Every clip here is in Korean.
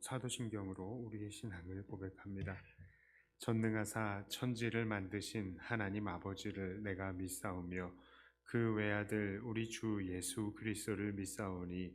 사도신경으로 우리의 신앙을 고백합니다. 전능하사 천지를 만드신 하나님 아버지를 내가 믿사오며 그 외아들 우리 주 예수 그리스도를 믿사오니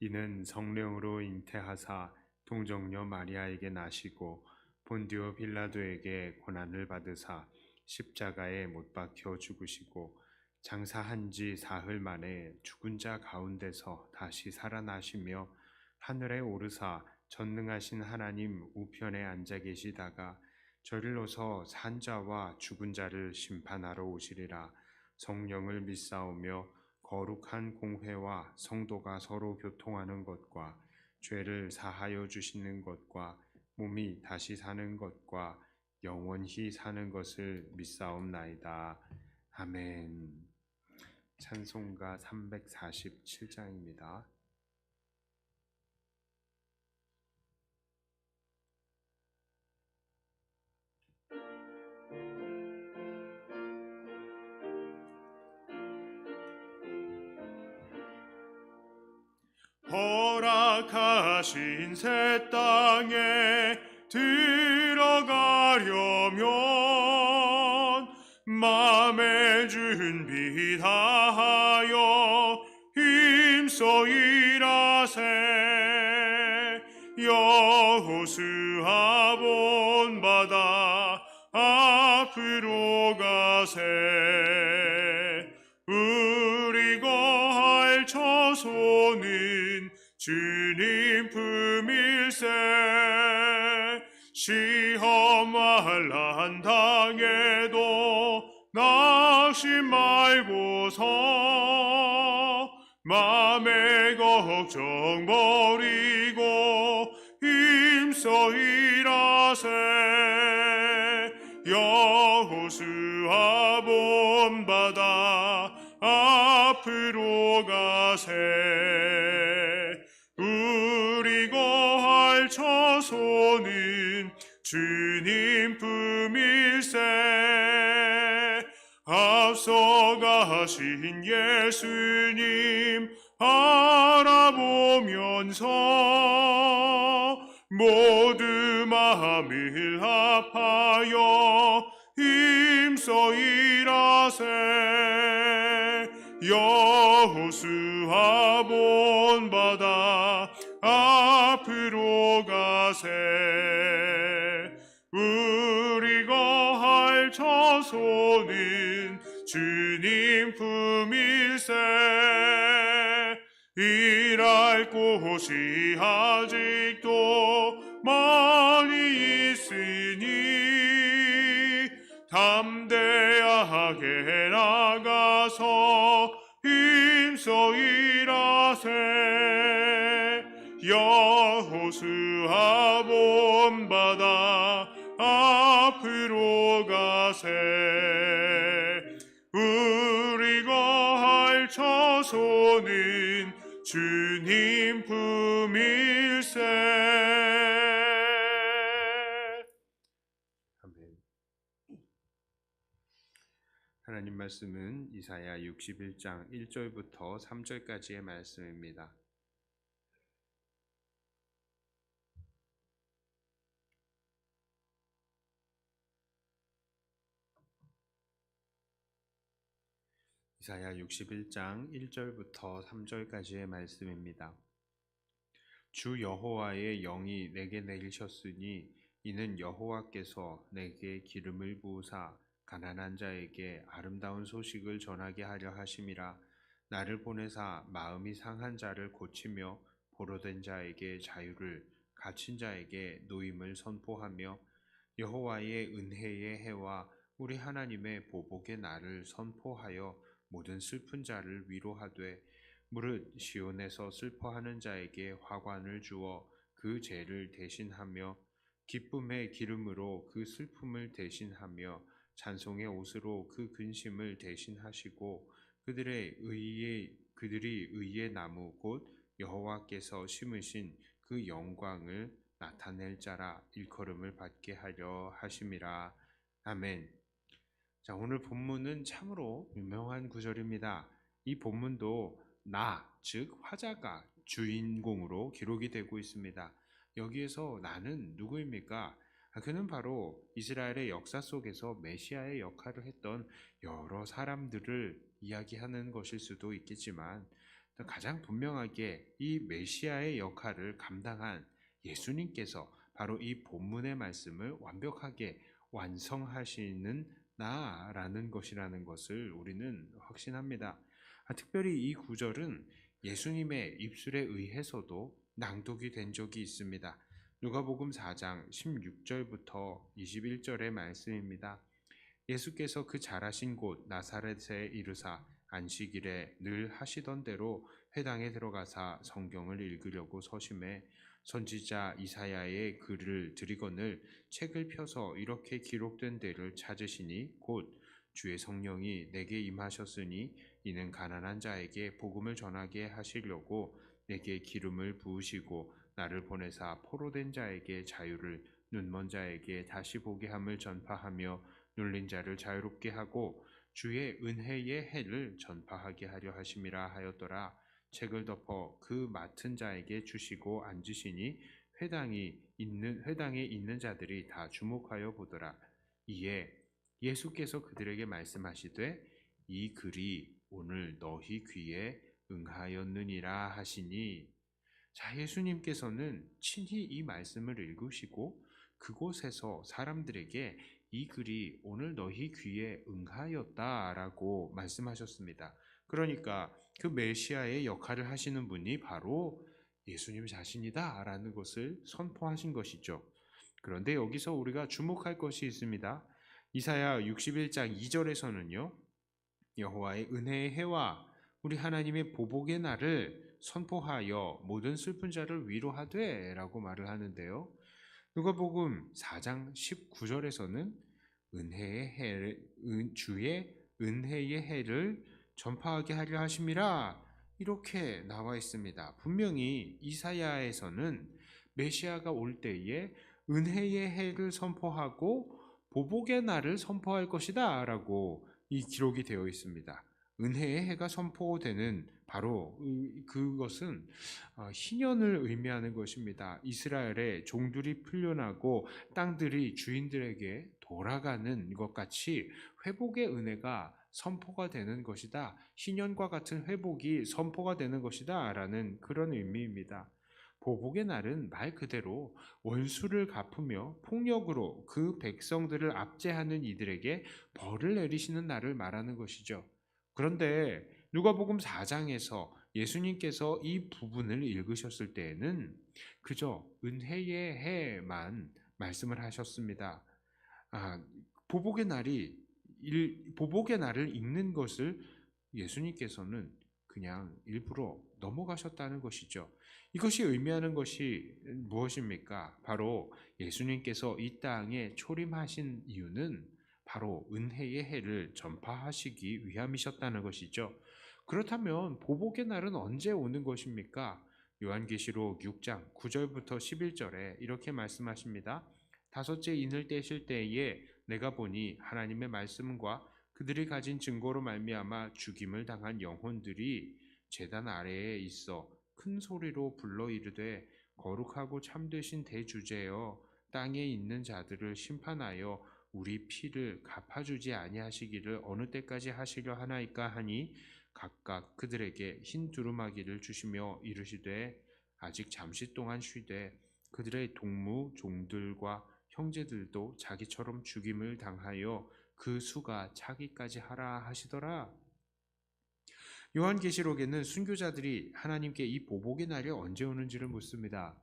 이는 성령으로 잉태하사 동정녀 마리아에게 나시고 본디오 빌라도에게 고난을 받으사 십자가에 못 박혀 죽으시고 장사한 지 사흘 만에 죽은 자 가운데서 다시 살아나시며 하늘에 오르사 전능하신 하나님 우편에 앉아 계시다가 저리로서 산 자와 죽은 자를 심판하러 오시리라. 성령을 믿사오며 거룩한 공회와 성도가 서로 교통하는 것과 죄를 사하여 주시는 것과 몸이 다시 사는 것과 영원히 사는 것을 믿사옵나이다. 아멘. 찬송가 347장입니다. 허락하신 새 땅에 들어가려면 마음의 준비 다하여 힘써 일하세. 여호수아 본받아 앞으로 가세. 우리 거할 처소는 주님 품일세. 시험할 난 당해도 낙심 말고서 맘의 걱정 버리고 힘써 일하세. 여호수아 본받아 앞으로 가세. 우리 거할 처소는 주님 품일세. 앞서 가신 예수님 바라보면서 모두 마음을 합하여 힘써 일하세. 여호수아 본받아 앞으로 가세. 우리 거할 처소는 주님 품일세. 일할 곳이 아직도 많이 있으니 담대하게 나가서 힘써 일하세. 여호수아 본받아 앞으로 가세. 우리 거할 처소는 주님 품일세. 아멘. 하나님 말씀은 이사야 61장 1절부터 3절까지의 말씀입니다. 이사야 61장 1절부터 3절까지의 말씀입니다. 주 여호와의 영이 내게 내리셨으니 이는 여호와께서 내게 기름을 부으사 가난한 자에게 아름다운 소식을 전하게 하려 하심이라. 나를 보내사 마음이 상한 자를 고치며 포로된 자에게 자유를, 갇힌 자에게 노임을 선포하며 여호와의 은혜의 해와 우리 하나님의 보복의 날을 선포하여 모든 슬픈 자를 위로하되 무릇 시온에서 슬퍼하는 자에게 화관을 주어 그 죄를 대신하며 기쁨의 기름으로 그 슬픔을 대신하며 찬송의 옷으로 그 근심을 대신하시고 그들이 의의 나무 곧 여호와께서 심으신 그 영광을 나타낼 자라 일컬음을 받게 하려 하심이라. 아멘. 자, 오늘 본문은 참으로 유명한 구절입니다. 이 본문도 나, 즉 화자가 주인공으로 기록이 되고 있습니다. 여기에서 나는 누구입니까? 그는 바로 이스라엘의 역사 속에서 메시아의 역할을 했던 여러 사람들을 이야기하는 것일 수도 있겠지만 가장 분명하게 이 메시아의 역할을 감당한 예수님께서 바로 이 본문의 말씀을 완벽하게 완성하시는 나라는 것이라는 것을 우리는 확신합니다. 특별히 이 구절은 예수님의 입술에 의해서도 낭독이 된 적이 있습니다. 누가복음 4장 16절부터 21절의 말씀입니다. 예수께서 그 자라신 곳 나사렛에 이르사 안식일에 늘 하시던 대로 회당에 들어가사 성경을 읽으려고 서심해 선지자 이사야의 글을 들이거늘 책을 펴서 이렇게 기록된 데를 찾으시니 곧 주의 성령이 내게 임하셨으니 이는 가난한 자에게 복음을 전하게 하시려고 내게 기름을 부으시고 나를 보내사 포로된 자에게 자유를 눈먼 자에게 다시 보게 함을 전파하며 눌린 자를 자유롭게 하고 주의 은혜의 해를 전파하게 하려 하심이라 하였더라. 책을 덮어 그 맡은 자에게 주시고 앉으시니 회당에 있는 자들이 다 주목하여 보더라. 이에 예수께서 그들에게 말씀하시되 이 글이 오늘 너희 귀에 응하였느니라 하시니, 자, 예수님께서는 친히 이 말씀을 읽으시고 그곳에서 사람들에게 이 글이 오늘 너희 귀에 응하였다라고 말씀하셨습니다. 그러니까 그 메시아의 역할을 하시는 분이 바로 예수님 자신이다라는 것을 선포하신 것이죠. 그런데 여기서 우리가 주목할 것이 있습니다. 이사야 61장 2절에서는요. 여호와의 은혜의 해와 우리 하나님의 보복의 날을 선포하여 모든 슬픈 자를 위로하되 라고 말을 하는데요. 누가복음 4장 19절에서는 주의 은혜의 해를 전파하게 하려 하심이라 이렇게 나와 있습니다. 분명히 이사야에서는 메시아가 올 때에 은혜의 해를 선포하고 보복의 날을 선포할 것이다 라고 이 기록이 되어 있습니다. 은혜의 해가 선포되는 바로 그것은 희년을 의미하는 것입니다. 이스라엘의 종들이 풀려나고 땅들이 주인들에게 돌아가는 것 같이 회복의 은혜가 선포가 되는 것이다. 희년과 같은 회복이 선포가 되는 것이다 라는 그런 의미입니다. 보복의 날은 말 그대로 원수를 갚으며 폭력으로 그 백성들을 압제하는 이들에게 벌을 내리시는 날을 말하는 것이죠. 그런데 누가복음 4장에서 예수님께서 이 부분을 읽으셨을 때에는 그저 은혜의 해만 말씀을 하셨습니다. 보복의 날을 읽는 것을 예수님께서는 그냥 일부러 넘어가셨다는 것이죠. 이것이 의미하는 것이 무엇입니까? 바로 예수님께서 이 땅에 초림하신 이유는 바로 은혜의 해를 전파하시기 위함이셨다는 것이죠. 그렇다면 보복의 날은 언제 오는 것입니까? 요한계시록 6장 9절부터 11절에 이렇게 말씀하십니다. 다섯째 인을 떼실 때에 내가 보니 하나님의 말씀과 그들이 가진 증거로 말미암아 죽임을 당한 영혼들이 제단 아래에 있어 큰 소리로 불러 이르되 거룩하고 참되신 대주제여 땅에 있는 자들을 심판하여 우리 피를 갚아주지 아니하시기를 어느 때까지 하시려 하나이까 하니 각각 그들에게 흰 두루마기를 주시며 이르시되 아직 잠시 동안 쉬되 그들의 동무 종들과 형제들도 자기처럼 죽임을 당하여 그 수가 차기까지 하라 하시더라. 요한계시록에는 순교자들이 하나님께 이 보복의 날이 언제 오는지를 묻습니다.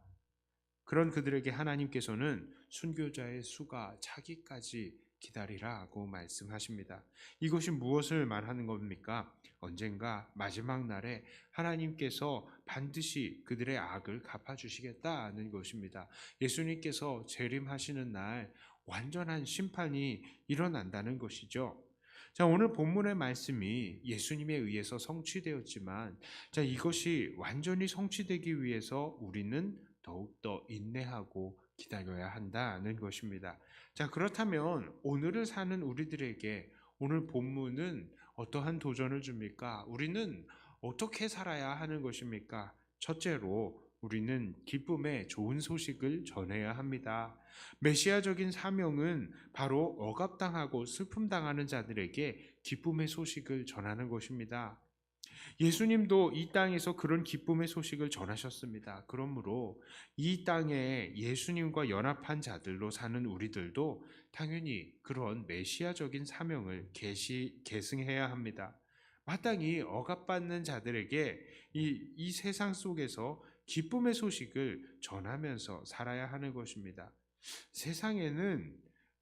그런 그들에게 하나님께서는 순교자의 수가 차기까지 기다리라고 말씀하십니다. 이것이 무엇을 말하는 겁니까? 언젠가 마지막 날에 하나님께서 반드시 그들의 악을 갚아주시겠다는 것입니다. 예수님께서 재림하시는 날 완전한 심판이 일어난다는 것이죠. 자, 오늘 본문의 말씀이 예수님에 의해서 성취되었지만, 자, 이것이 완전히 성취되기 위해서 우리는 더욱더 인내하고 기다려야 한다는 것입니다. 자, 그렇다면 오늘을 사는 우리들에게 오늘 본문은 어떠한 도전을 줍니까? 우리는 어떻게 살아야 하는 것입니까? 첫째로 우리는 기쁨의 좋은 소식을 전해야 합니다. 메시아적인 사명은 바로 억압당하고 슬픔당하는 자들에게 기쁨의 소식을 전하는 것입니다. 예수님도 이 땅에서 그런 기쁨의 소식을 전하셨습니다. 그러므로 이 땅에 예수님과 연합한 자들로 사는 우리들도 당연히 그런 메시아적인 사명을 계승해야 합니다. 마땅히 억압받는 자들에게 이 세상 속에서 기쁨의 소식을 전하면서 살아야 하는 것입니다. 세상에는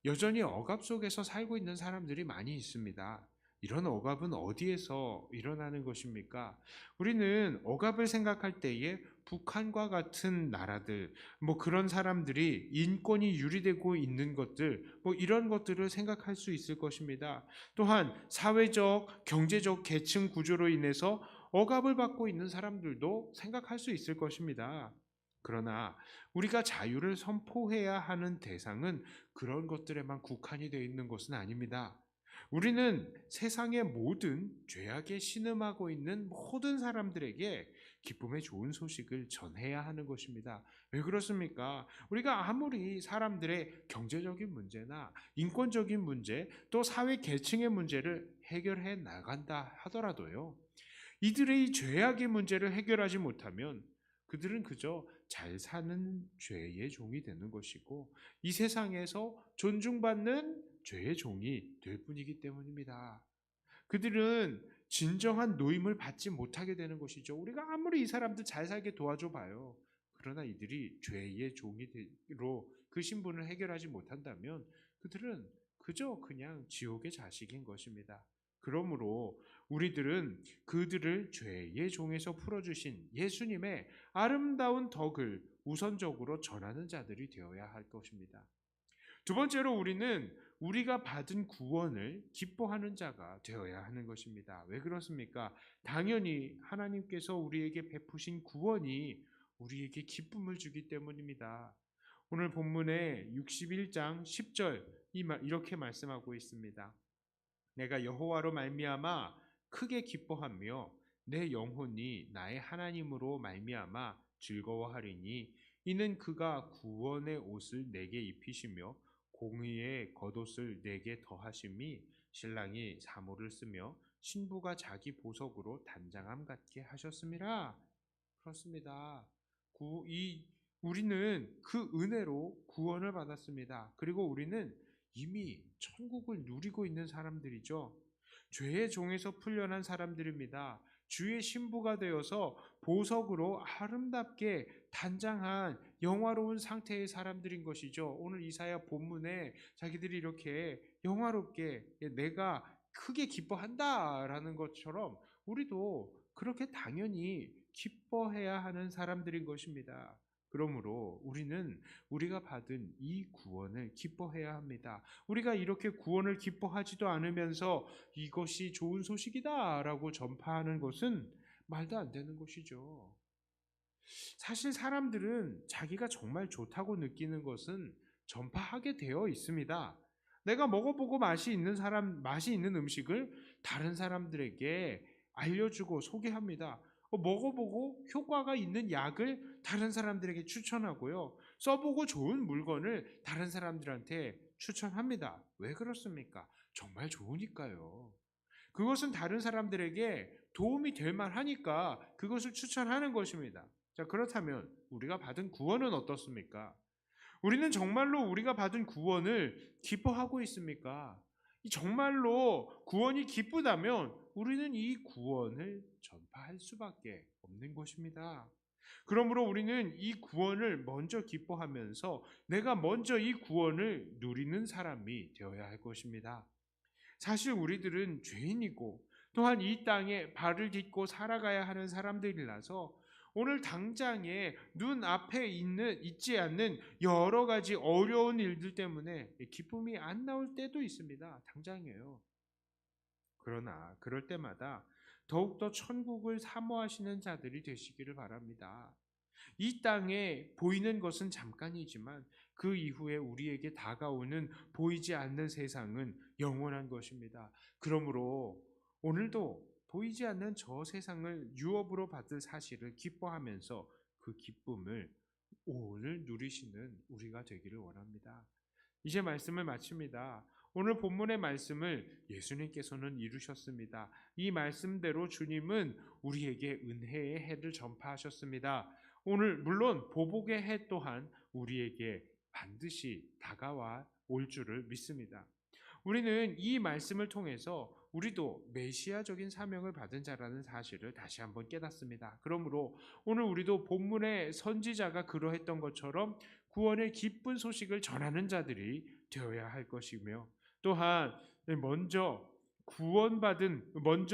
여전히 억압 속에서 살고 있는 사람들이 많이 있습니다. 이런 억압은 어디에서 일어나는 것입니까? 우리는 억압을 생각할 때에 북한과 같은 나라들, 그런 사람들이 인권이 유리되고 있는 것들, 이런 것들을 생각할 수 있을 것입니다. 또한 사회적, 경제적 계층 구조로 인해서 억압을 받고 있는 사람들도 생각할 수 있을 것입니다. 그러나 우리가 자유를 선포해야 하는 대상은 그런 것들에만 국한이 되어 있는 것은 아닙니다. 우리는 세상의 모든 죄악에 신음하고 있는 모든 사람들에게 기쁨의 좋은 소식을 전해야 하는 것입니다. 왜 그렇습니까? 우리가 아무리 사람들의 경제적인 문제나 인권적인 문제, 또 사회 계층의 문제를 해결해 나간다 하더라도요, 이들의 죄악의 문제를 해결하지 못하면 그들은 그저 잘 사는 죄의 종이 되는 것이고 이 세상에서 존중받는 죄의 종이 될 뿐이기 때문입니다. 그들은 진정한 노임을 받지 못하게 되는 것이죠. 우리가 아무리 이 사람들 잘 살게 도와줘 봐요. 그러나 이들이 죄의 종이로 그 신분을 해결하지 못한다면 그들은 그저 그냥 지옥의 자식인 것입니다. 그러므로 우리들은 그들을 죄의 종에서 풀어주신 예수님의 아름다운 덕을 우선적으로 전하는 자들이 되어야 할 것입니다. 두 번째로 우리는 우리가 받은 구원을 기뻐하는 자가 되어야 하는 것입니다. 왜 그렇습니까? 당연히 하나님께서 우리에게 베푸신 구원이 우리에게 기쁨을 주기 때문입니다. 오늘 본문의 61장 10절 이렇게 말씀하고 있습니다. 내가 여호와로 말미암아 크게 기뻐하며 내 영혼이 나의 하나님으로 말미암아 즐거워하리니 이는 그가 구원의 옷을 내게 입히시며 공의의 겉옷을 내게 더하심이 신랑이 사모를 쓰며 신부가 자기 보석으로 단장함 같게 하셨음이라. 그렇습니다. 우리는 그 은혜로 구원을 받았습니다. 그리고 우리는 이미 천국을 누리고 있는 사람들이죠. 죄의 종에서 풀려난 사람들입니다. 주의 신부가 되어서 보석으로 아름답게 단장한 영화로운 상태의 사람들인 것이죠. 오늘 이사야 본문에 자기들이 이렇게 영화롭게 내가 크게 기뻐한다라는 것처럼 우리도 그렇게 당연히 기뻐해야 하는 사람들인 것입니다. 그러므로 우리는 우리가 받은 이 구원을 기뻐해야 합니다. 우리가 이렇게 구원을 기뻐하지도 않으면서 이것이 좋은 소식이다라고 전파하는 것은 말도 안 되는 것이죠. 사실 사람들은 자기가 정말 좋다고 느끼는 것은 전파하게 되어 있습니다. 내가 먹어보고 맛이 있는 음식을 다른 사람들에게 알려주고 소개합니다. 먹어보고 효과가 있는 약을 다른 사람들에게 추천하고요. 써보고 좋은 물건을 다른 사람들한테 추천합니다. 왜 그렇습니까? 정말 좋으니까요. 그것은 다른 사람들에게 도움이 될 만하니까 그것을 추천하는 것입니다. 자, 그렇다면 우리가 받은 구원은 어떻습니까? 우리는 정말로 우리가 받은 구원을 기뻐하고 있습니까? 정말로 구원이 기쁘다면 우리는 이 구원을 전파할 수밖에 없는 것입니다. 그러므로 우리는 이 구원을 먼저 기뻐하면서 내가 먼저 이 구원을 누리는 사람이 되어야 할 것입니다. 사실 우리들은 죄인이고 또한 이 땅에 발을 딛고 살아가야 하는 사람들이라서 오늘 당장에 눈앞에 있지 않는 여러 가지 어려운 일들 때문에 기쁨이 안 나올 때도 있습니다. 당장이에요. 그러나 그럴 때마다 더욱더 천국을 사모하시는 자들이 되시기를 바랍니다. 이 땅에 보이는 것은 잠깐이지만 그 이후에 우리에게 다가오는 보이지 않는 세상은 영원한 것입니다. 그러므로 오늘도 보이지 않는 저 세상을 유업으로 받을 사실을 기뻐하면서 그 기쁨을 오늘 누리시는 우리가 되기를 원합니다. 이제 말씀을 마칩니다. 오늘 본문의 말씀을 예수님께서는 이루셨습니다. 이 말씀대로 주님은 우리에게 은혜의 해를 전파하셨습니다. 오늘 물론 보복의 해 또한 우리에게 반드시 다가와 올 줄을 믿습니다. 우리는 이 말씀을 통해서 우리도 메시아적인 사명을 받은 자라는 사실을 다시 한번 깨닫습니다. 그러므로 오늘 우리도 본문의 선지자가 그러했던 것처럼 구원의 기쁜 소식을 전하는 자들이 되어야 할 것이며, 또한 먼저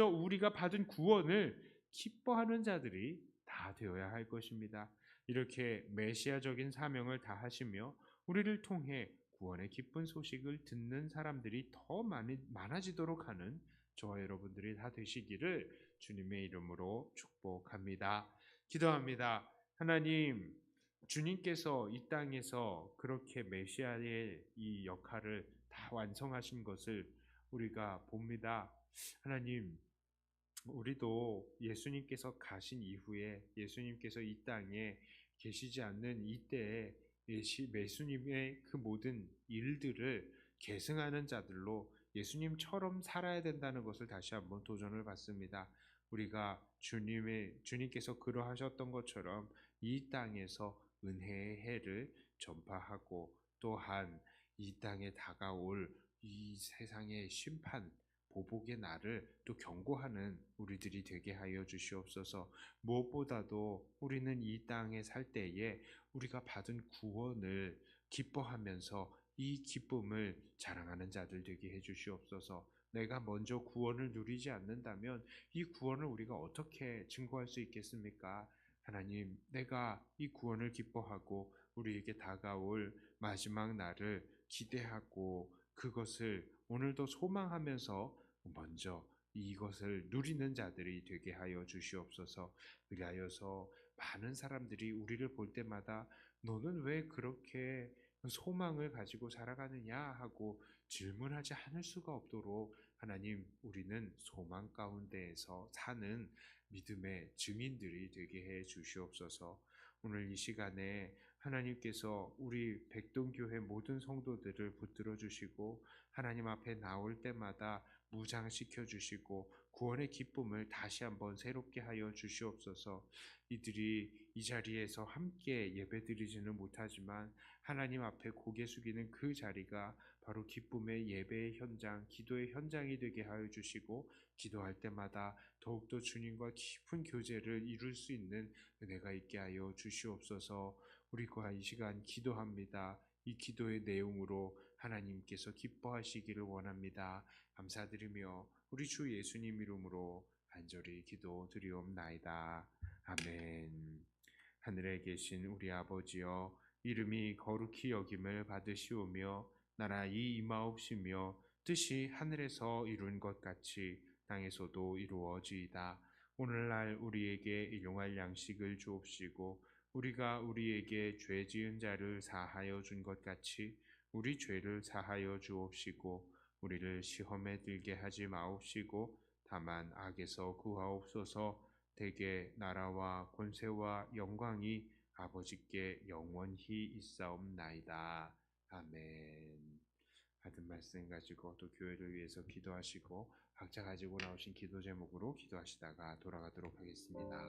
우리가 받은 구원을 기뻐하는 자들이 다 되어야 할 것입니다. 이렇게 메시아적인 사명을 다하시며 우리를 통해 구원의 기쁜 소식을 듣는 사람들이 더 많아지도록 하는 저와 여러분들이 다 되시기를 주님의 이름으로 축복합니다. 기도합니다. 하나님, 주님께서 이 땅에서 그렇게 메시아의 이 역할을 다 완성하신 것을 우리가 봅니다. 하나님, 우리도 예수님께서 가신 이후에 예수님께서 이 땅에 계시지 않는 이때에 예수님의 그 모든 일들을 계승하는 자들로 예수님처럼 살아야 된다는 것을 다시 한번 도전을 받습니다. 우리가 주님께서 그러하셨던 것처럼 이 땅에서 은혜의 해를 전파하고, 또한 이 땅에 다가올 이 세상의 심판 보복의 날을 또 경고하는 우리들이 되게 하여 주시옵소서. 무엇보다도 우리는 이 땅에 살 때에 우리가 받은 구원을 기뻐하면서 이 기쁨을 자랑하는 자들 되게 해 주시옵소서. 내가 먼저 구원을 누리지 않는다면 이 구원을 우리가 어떻게 증거할 수 있겠습니까? 하나님, 내가 이 구원을 기뻐하고 우리에게 다가올 마지막 날을 기대하고 그것을 오늘도 소망하면서 먼저 이것을 누리는 자들이 되게 하여 주시옵소서. 그리하여서 많은 사람들이 우리를 볼 때마다 너는 왜 그렇게 소망을 가지고 살아가느냐 하고 질문하지 않을 수가 없도록 하나님, 우리는 소망 가운데에서 사는 믿음의 증인들이 되게 해 주시옵소서. 오늘 이 시간에 하나님께서 우리 백동교회 모든 성도들을 붙들어 주시고 하나님 앞에 나올 때마다 무장시켜 주시고 구원의 기쁨을 다시 한번 새롭게 하여 주시옵소서. 이들이 이 자리에서 함께 예배드리지는 못하지만 하나님 앞에 고개 숙이는 그 자리가 바로 기쁨의 예배의 현장, 기도의 현장이 되게 하여 주시고, 기도할 때마다 더욱더 주님과 깊은 교제를 이룰 수 있는 은혜가 있게 하여 주시옵소서. 우리가 이 시간 기도합니다. 이 기도의 내용으로 하나님께서 기뻐하시기를 원합니다. 감사드리며 우리 주 예수님 이름으로 간절히 기도드리옵나이다. 아멘. 하늘에 계신 우리 아버지여, 이름이 거룩히 여김을 받으시오며 나라의 임하옵시며 뜻이 하늘에서 이룬 것 같이 땅에서도 이루어지이다. 오늘날 우리에게 일용할 양식을 주옵시고 우리가 우리에게 죄 지은 자를 사하여 준 것 같이 우리 죄를 사하여 주옵시고 우리를 시험에 들게 하지 마옵시고 다만 악에서 구하옵소서. 대개 나라와 권세와 영광이 아버지께 영원히 있사옵나이다. 아멘. 받은 말씀 가지고 또 교회를 위해서 기도하시고 각자 가지고 나오신 기도 제목으로 기도하시다가 돌아가도록 하겠습니다.